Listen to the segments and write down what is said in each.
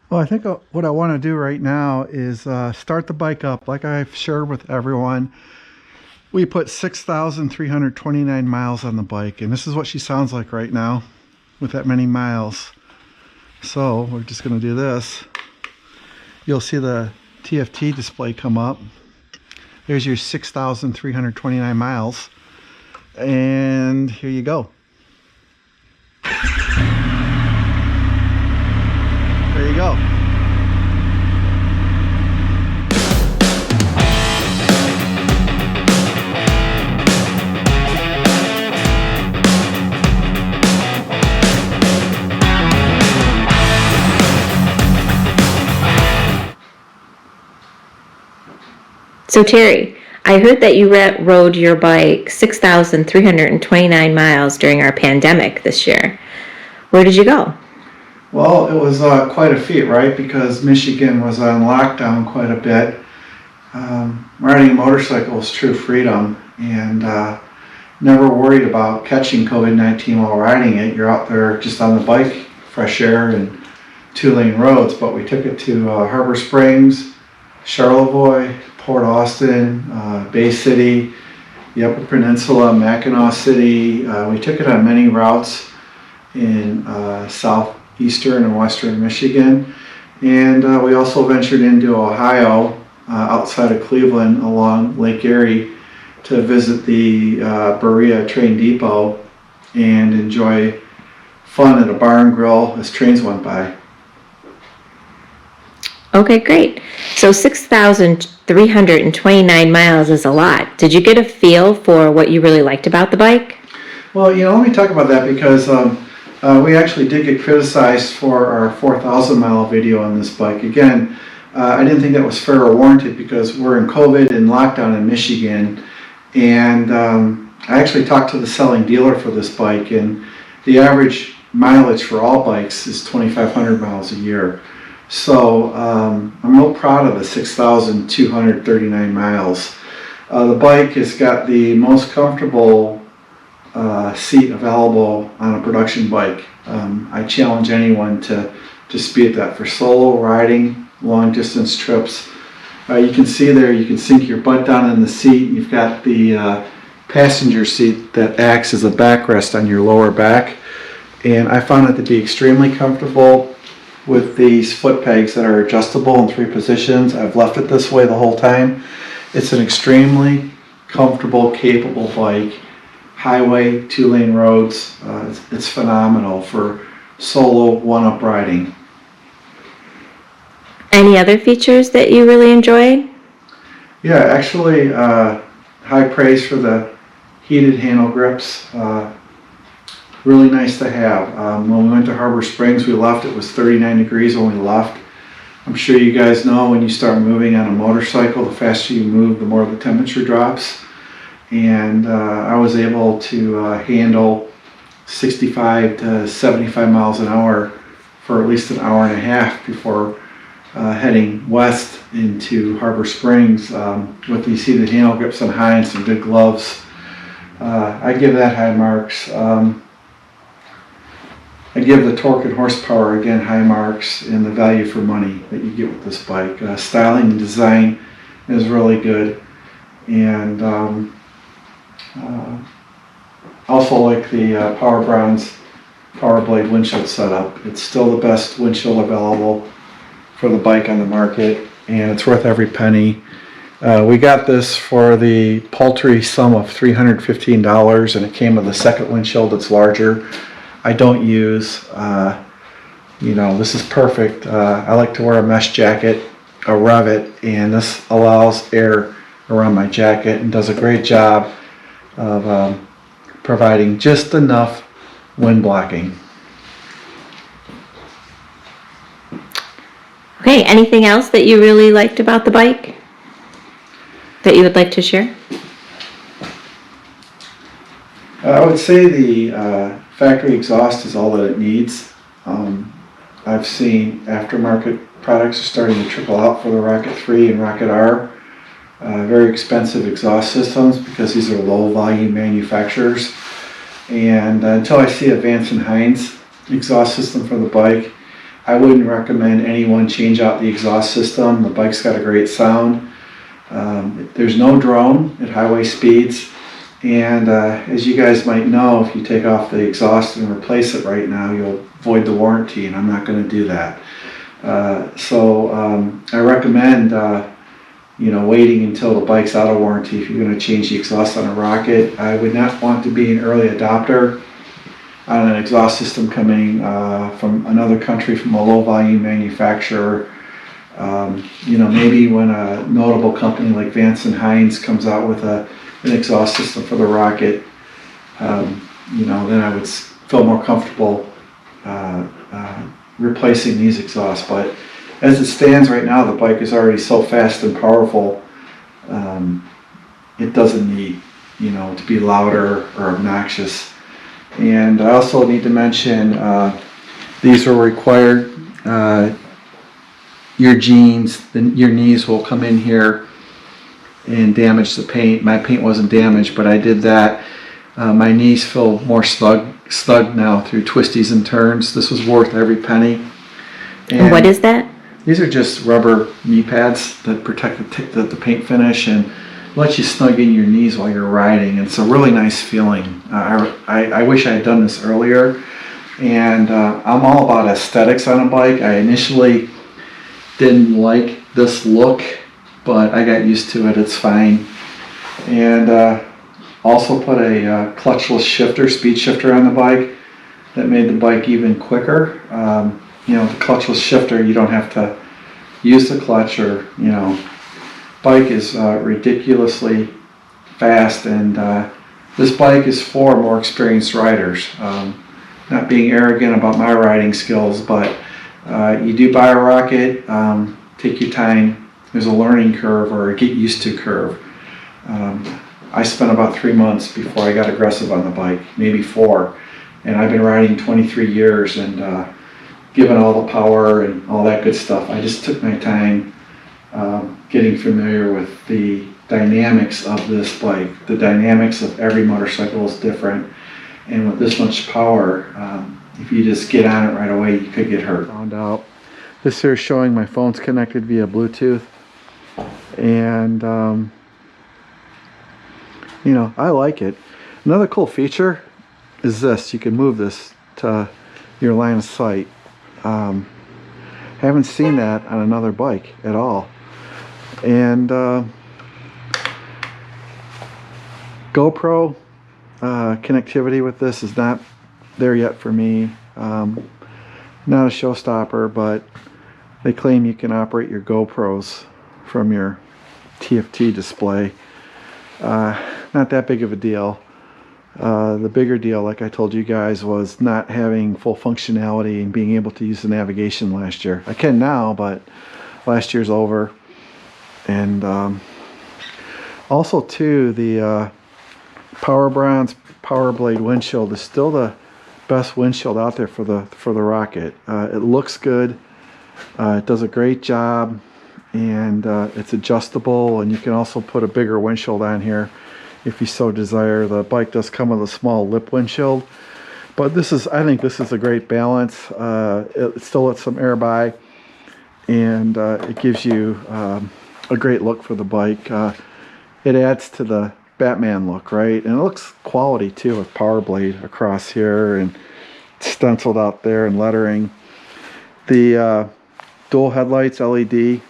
Well, I think what I want to do right now is start the bike up. Like I've shared with everyone, we put 6,329 miles on the bike, and this is what she sounds like right now with that many miles. So we're just going to do this. You'll see the TFT display come up. There's your 6,329 miles. And here you go. There you go. So Terry, I heard that you rode your bike 6,329 miles during our pandemic this year. Where did you go? Well, it was quite a feat, right? Because Michigan was on lockdown quite a bit. Riding a motorcycle is true freedom, and never worried about catching COVID-19 while riding it. You're out there just on the bike, fresh air and two-lane roads. But we took it to Harbor Springs, Charlevoix, Port Austin, Bay City, the Upper Peninsula, Mackinac City. We took it on many routes in southeastern and western Michigan. And we also ventured into Ohio, outside of Cleveland along Lake Erie, to visit the Berea train depot and enjoy fun at a bar and grill as trains went by. Okay, great. So 6,329 miles is a lot. Did you get a feel for what you really liked about the bike? Well, let me talk about that because we actually did get criticized for our 4,000 mile video on this bike. Again, I didn't think that was fair or warranted because we're in COVID and lockdown in Michigan. And I actually talked to the selling dealer for this bike, and the average mileage for all bikes is 2,500 miles a year. So I'm real proud of the 6,239 miles. The bike has got the most comfortable seat available on a production bike. I challenge anyone to speed that for solo riding, long distance trips. You can see there, you can sink your butt down in the seat. You've got the passenger seat that acts as a backrest on your lower back. And I found it to be extremely comfortable with these foot pegs that are adjustable in 3 positions. I've left it this way the whole time. It's an extremely comfortable, capable bike. Highway, 2-lane roads, it's phenomenal for solo one-up riding. Any other features that you really enjoyed? Yeah, actually, high praise for the heated handle grips. Really nice to have. When we went to Harbor Springs, we left, it was 39 degrees when we left. I'm sure you guys know when you start moving on a motorcycle, the faster you move, the more the temperature drops. And I was able to handle 65 to 75 miles an hour for at least an hour and a half before heading west into Harbor Springs with these heated handle grips on high and some good gloves. I give that high marks. I give the torque and horsepower, again, high marks, and the value for money that you get with this bike. Styling and design is really good. And also like the Power Bronze Power Blade windshield setup. It's still the best windshield available for the bike on the market, and it's worth every penny. We got this for the paltry sum of $315, and it came with a second windshield that's larger. I don't use, this is perfect. I like to wear a mesh jacket, a Revit, and this allows air around my jacket and does a great job of providing just enough wind blocking. Okay, anything else that you really liked about the bike that you would like to share? I would say the factory exhaust is all that it needs. I've seen aftermarket products are starting to trickle out for the Rocket 3 and Rocket R. Very expensive exhaust systems because these are low volume manufacturers. And until I see a Vance and Hines exhaust system for the bike, I wouldn't recommend anyone change out the exhaust system. The bike's got a great sound. There's no drone at highway speeds. And as you guys might know, if you take off the exhaust and replace it right now, you'll void the warranty, and I'm not going to do that. I recommend waiting until the bike's out of warranty if you're going to change the exhaust on a Rocket. I would not want to be an early adopter on an exhaust system coming from another country, from a low volume manufacturer. Maybe when a notable company like Vance and Hines comes out with an exhaust system for the Rocket, then I would feel more comfortable replacing these exhausts. But as it stands right now, the bike is already so fast and powerful, it doesn't need, to be louder or obnoxious. And I also need to mention, these are required. Your jeans, your knees will come in here and damage the paint. My paint wasn't damaged, but I did that. My knees feel more snug now through twisties and turns. This was worth every penny. And what is that? These are just rubber knee pads that protect the paint finish and let you snug in your knees while you're riding. It's a really nice feeling. I wish I had done this earlier. And I'm all about aesthetics on a bike. I initially didn't like this look, but I got used to it. It's fine. And also put a clutchless shifter, speed shifter on the bike that made the bike even quicker. The clutchless shifter, you don't have to use the clutch, or bike is ridiculously fast, and this bike is for more experienced riders. Not being arrogant about my riding skills, but you do buy a Rocket, take your time. There's a learning curve, or a get used to curve. I spent about 3 months before I got aggressive on the bike, maybe 4, and I've been riding 23 years, and given all the power and all that good stuff, I just took my time getting familiar with the dynamics of this bike. The dynamics of every motorcycle is different, and with this much power, if you just get on it right away, you could get hurt. Found out. This here is showing my phone's connected via Bluetooth, and I like it. Another cool feature is this: you can move this to your line of sight. Haven't seen that on another bike at all. And GoPro connectivity with this is not there yet for me. Not a showstopper, but they claim you can operate your GoPros from your TFT display. Not that big of a deal. The bigger deal, like I told you guys, was not having full functionality and being able to use the navigation last year. I can now, but last year's over. And also too, the Power Bronze Power Blade windshield is still the best windshield out there for the Rocket. It looks good. It does a great job, and it's adjustable, and you can also put a bigger windshield on here if you so desire. The bike does come with a small lip windshield, but I think this is a great balance. It still lets some air by, and it gives you a great look for the bike. It adds to the Batman look, right? And it looks quality too, with Power Blade across here and stenciled out there and lettering. The dual headlights, LED, the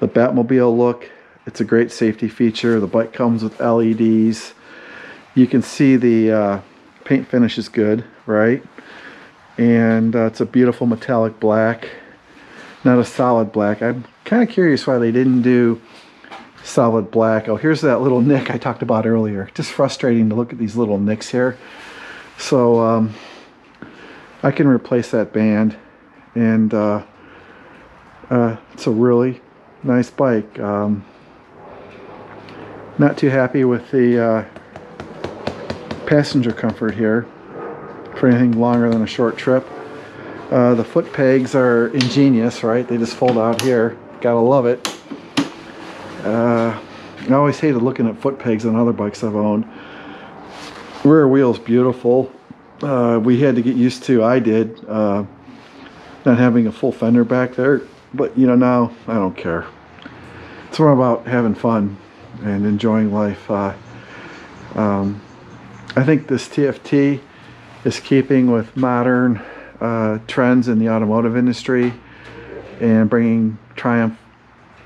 Batmobile look. It's a great safety feature. The bike comes with LEDs. You can see the paint finish is good, right? And it's a beautiful metallic black, not a solid black. I'm kind of curious why they didn't do solid black. Oh, here's that little nick I talked about earlier. Just frustrating to look at these little nicks here. So I can replace that band, and it's a really nice bike. Not too happy with the passenger comfort here for anything longer than a short trip. The foot pegs are ingenious, right? They just fold out here. Gotta love it. I always hated looking at foot pegs on other bikes I've owned. Rear wheel's beautiful. We had to get used to, I did, not having a full fender back there. But you know, now I don't care. It's more about having fun and enjoying life. I think this TFT is keeping with modern trends in the automotive industry and bringing Triumph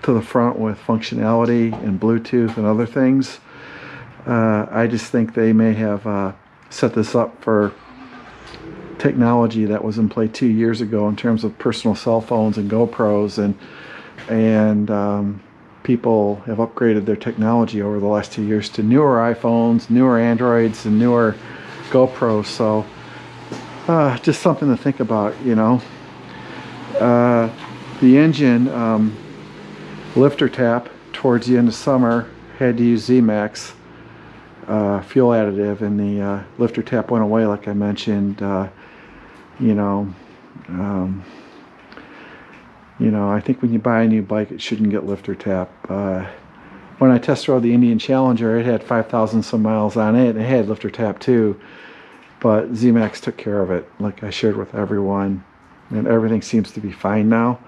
to the front with functionality and Bluetooth and other things. I just think they may have set this up for technology that was in play 2 years ago in terms of personal cell phones and GoPros, and people have upgraded their technology over the last 2 years to newer iPhones, newer Androids, and newer GoPros. So just something to think about, you know. The engine lifter tap towards the end of summer had to use Z-Max fuel additive, and the lifter tap went away, like I mentioned. You know, I think when you buy a new bike, it shouldn't get lifter tap. When I test rode the Indian Challenger, it had 5,000 some miles on it. It had lifter tap too, but Z-Max took care of it, like I shared with everyone, and everything seems to be fine now.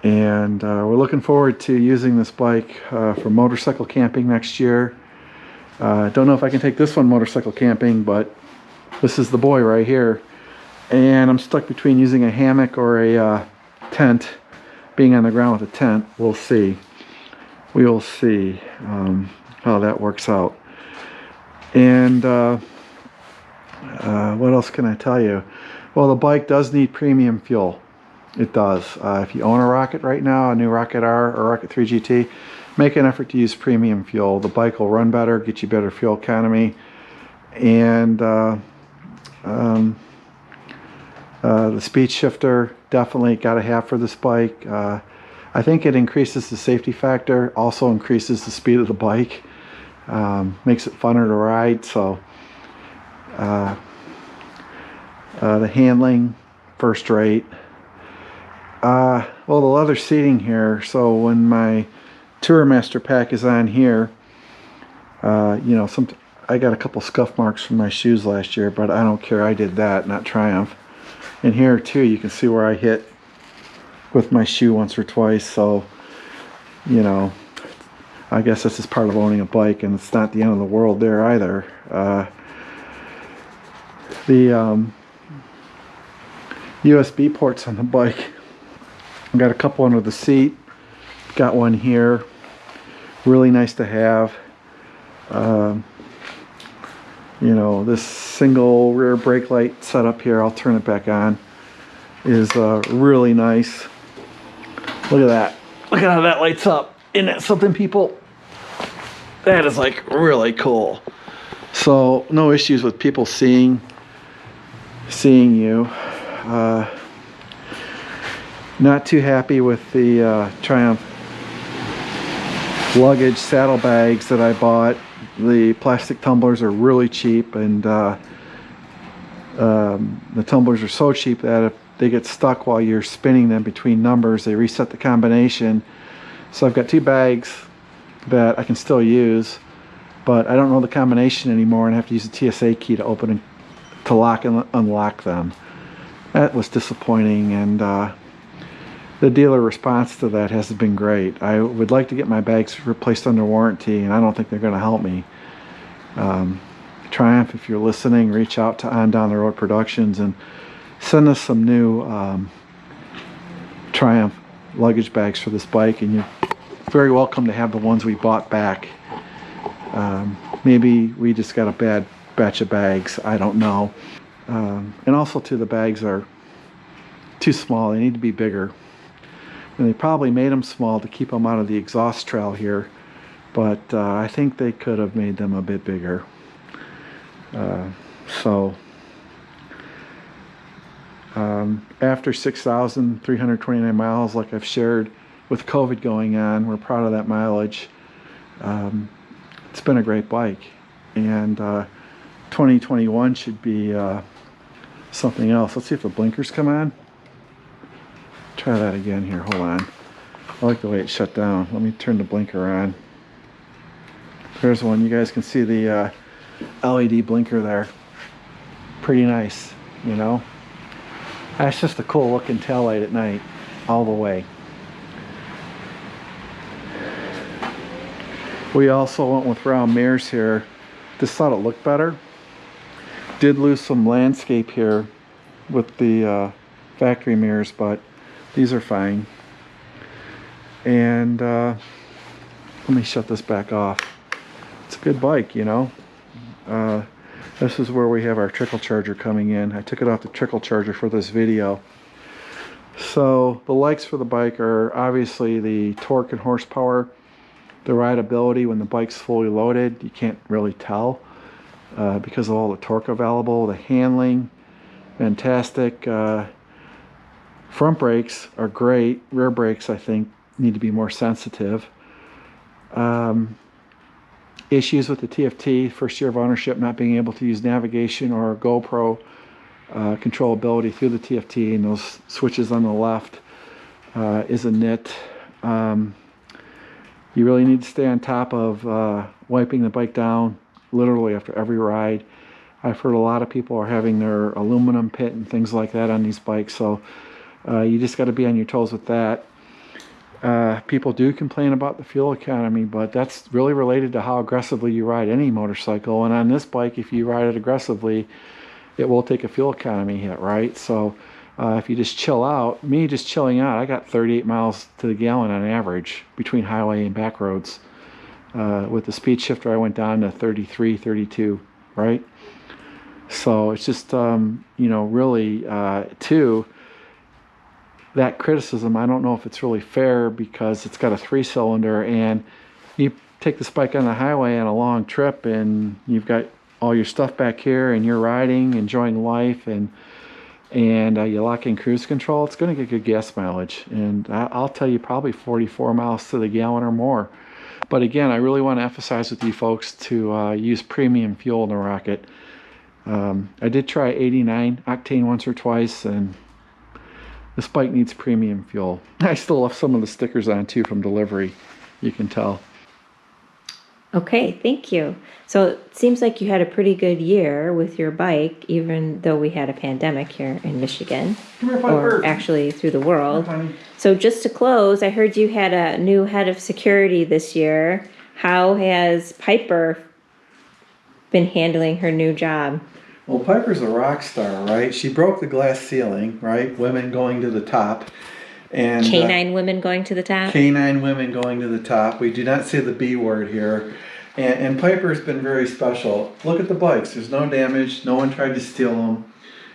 And we're looking forward to using this bike for motorcycle camping next year. Don't know if I can take this one motorcycle camping, but this is the boy right here. And I'm stuck between using a hammock or a tent, being on the ground with a tent. We'll see. We will see how that works out. And what else can I tell you? Well, the bike does need premium fuel. It does. If you own a Rocket right now, a new Rocket R or Rocket 3 GT, make an effort to use premium fuel. The bike will run better, get you better fuel economy, and the speed shifter, definitely got to have for this bike. I think it increases the safety factor, also increases the speed of the bike, makes it funner to ride. So the handling, first rate. Well, the leather seating here, so when my Tourmaster pack is on here, you know, I got a couple scuff marks from my shoes last year, but I don't care. I did that, not Triumph. And here too, you can see where I hit with my shoe once or twice. So, you know, I guess this is part of owning a bike, and it's not the end of the world there either. The USB ports on the bike, I got a couple under the seat, got one here, really nice to have. You know, this single rear brake light setup here, I'll turn it back on, is really nice. Look at that. Look at how that lights up. Isn't that something, people? That is like really cool. So no issues with people seeing you. Not too happy with the Triumph luggage saddlebags that I bought. The plastic tumblers are really cheap, and the tumblers are so cheap that if they get stuck while you're spinning them between numbers, they reset the combination. So I've got two bags that I can still use, but I don't know the combination anymore, and I have to use a TSA key to open and to lock and unlock them. That was disappointing, and the dealer response to that hasn't been great. I would like to get my bags replaced under warranty, and I don't think they're going to help me. Triumph, if you're listening, reach out to On Down the Road Productions and send us some new Triumph luggage bags for this bike, and you're very welcome to have the ones we bought back. Maybe we just got a bad batch of bags, I don't know. And also too, the bags are too small. They need to be bigger. And they probably made them small to keep them out of the exhaust trail here, but I think they could have made them a bit bigger. After 6,329 miles, like I've shared, with COVID going on, we're proud of that mileage. It's been a great bike, and 2021 should be something else. Let's see if the blinkers come on. Try that again here, hold on. I like the way it shut down. Let me turn the blinker on. There's one. You guys can see the LED blinker there. Pretty nice, you know. That's just a cool looking taillight at night, all the way. We also went with round mirrors here. Just thought it looked better. Did lose some landscape here with the factory mirrors, but these are fine. And let me shut this back off. It's a good bike, you know. This is where we have our trickle charger coming in. I took it off the trickle charger for this video. So the likes for the bike are obviously the torque and horsepower, the rideability when the bike's fully loaded. You can't really tell because of all the torque available. The handling, fantastic. Front brakes are great. Rear brakes, I think, need to be more sensitive. Issues with the TFT, first year of ownership, not being able to use navigation or GoPro controllability through the TFT, and those switches on the left is a nit. You really need to stay on top of wiping the bike down literally after every ride. I've heard a lot of people are having their aluminum pit and things like that on these bikes, so you just got to be on your toes with that. People do complain about the fuel economy, but that's really related to how aggressively you ride any motorcycle. And on this bike, if you ride it aggressively, it will take a fuel economy hit, right? So if you just chill out, me just chilling out, I got 38 miles to the gallon on average between highway and back roads. With the speed shifter, I went down to 33, 32, right? So it's just, you know, really, too, that criticism, I don't know if it's really fair because it's got a 3-cylinder, and you take this bike on the highway on a long trip and you've got all your stuff back here and you're riding, enjoying life, and you lock in cruise control, it's going to get good gas mileage. And I'll tell you, probably 44 miles to the gallon or more. But again, I really want to emphasize with you folks to use premium fuel in the Rocket. I did try 89 octane once or twice, and this bike needs premium fuel. I still left some of the stickers on too from delivery, you can tell. Okay, thank you. So it seems like you had a pretty good year with your bike, even though we had a pandemic here in Michigan, or actually through the world. So just to close, I heard you had a new head of security this year. How has Piper been handling her new job? Well, Piper's a rock star, right? She broke the glass ceiling, right? Women going to the top. And Canine women going to the top? Canine women going to the top. We do not say the B word here. And Piper's been very special. Look at the bikes. There's no damage. No one tried to steal them.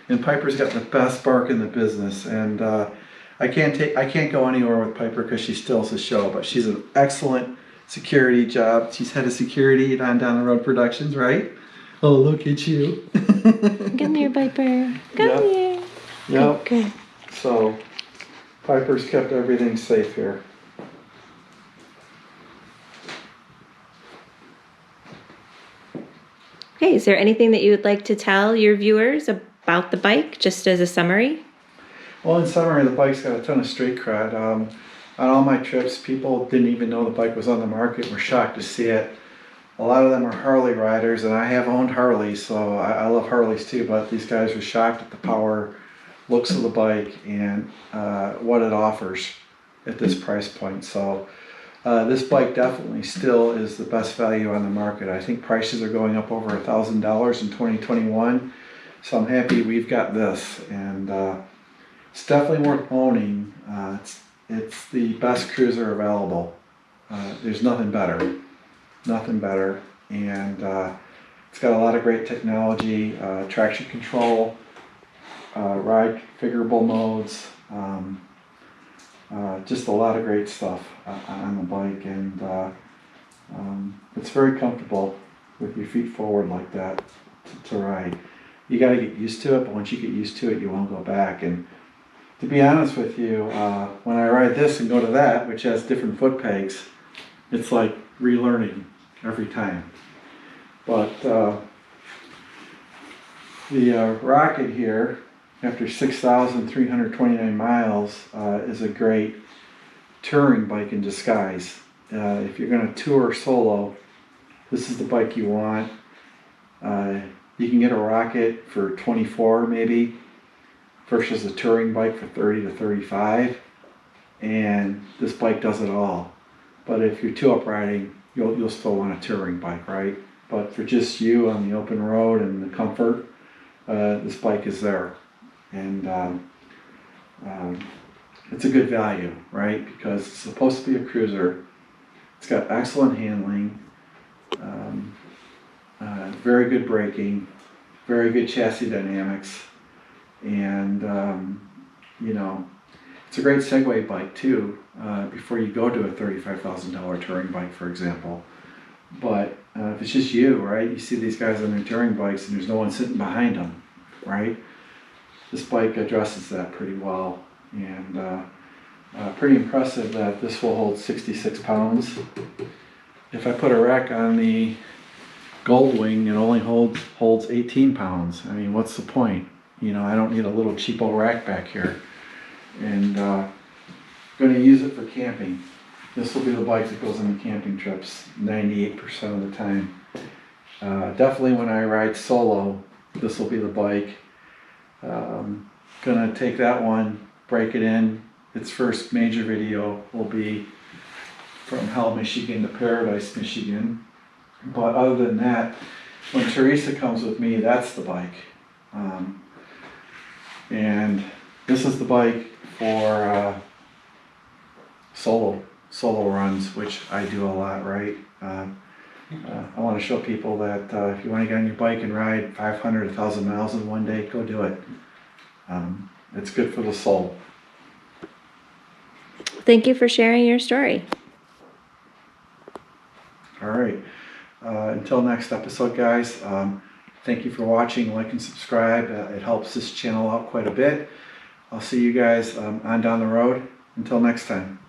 And Piper's got the best bark in the business. And I can't go anywhere with Piper because she steals the show. But she's an excellent security job. She's head of security at On Down the Road Productions, right? Oh, look at you. Come here, Piper. Come here. Yep. Good. So Piper's kept everything safe here. Okay, is there anything that you would like to tell your viewers about the bike, just as a summary? Well, in summary, the bike's got a ton of street cred. On all my trips, people didn't even know the bike was on the market, were shocked to see it. A lot of them are Harley riders, and I have owned Harleys, so I love Harleys too, but these guys were shocked at the power, looks of the bike, and what it offers at this price point. So this bike definitely still is the best value on the market. I think prices are going up over $1,000 in 2021, so I'm happy we've got this, and it's definitely worth owning. It's the best cruiser available. There's nothing better. Nothing better, and it's got a lot of great technology, traction control, ride configurable modes, just a lot of great stuff on the bike, and it's very comfortable with your feet forward like that to ride. You got to get used to it, but once you get used to it, you won't go back. And to be honest with you, when I ride this and go to that, which has different foot pegs, it's like relearning every time. But the Rocket here, after 6,329 miles, is a great touring bike in disguise. If you're going to tour solo, this is the bike you want. You can get a Rocket for 24 maybe. versus a touring bike for 30 to 35. And this bike does it all. But if you're two-up riding, you'll still want a touring bike, right? But for just you on the open road and the comfort, this bike is there. And it's a good value, right? Because it's supposed to be a cruiser. It's got excellent handling, very good braking, very good chassis dynamics, and you know, it's a great Segway bike too, before you go to a $35,000 touring bike, for example. But if it's just you, right, you see these guys on their touring bikes and there's no one sitting behind them, right? This bike addresses that pretty well, and pretty impressive that this will hold 66 pounds. If I put a rack on the Goldwing, it only holds 18 pounds. I mean, what's the point? You know, I don't need a little cheapo rack back here. And going to use it for camping. This will be the bike that goes on the camping trips 98% of the time. Definitely when I ride solo, this will be the bike. Gonna take that one, break it in. Its first major video will be from Hell, Michigan to Paradise, Michigan. But other than that, when Teresa comes with me, that's the bike. And this is the bike for solo runs, which I do a lot, right? I want to show people that if you want to get on your bike and ride 500, 1,000 miles in one day, go do it. It's good for the soul. Thank you for sharing your story. All right. Until next episode, guys, thank you for watching. Like and subscribe. It helps this channel out quite a bit. I'll see you guys on down the road. Until next time.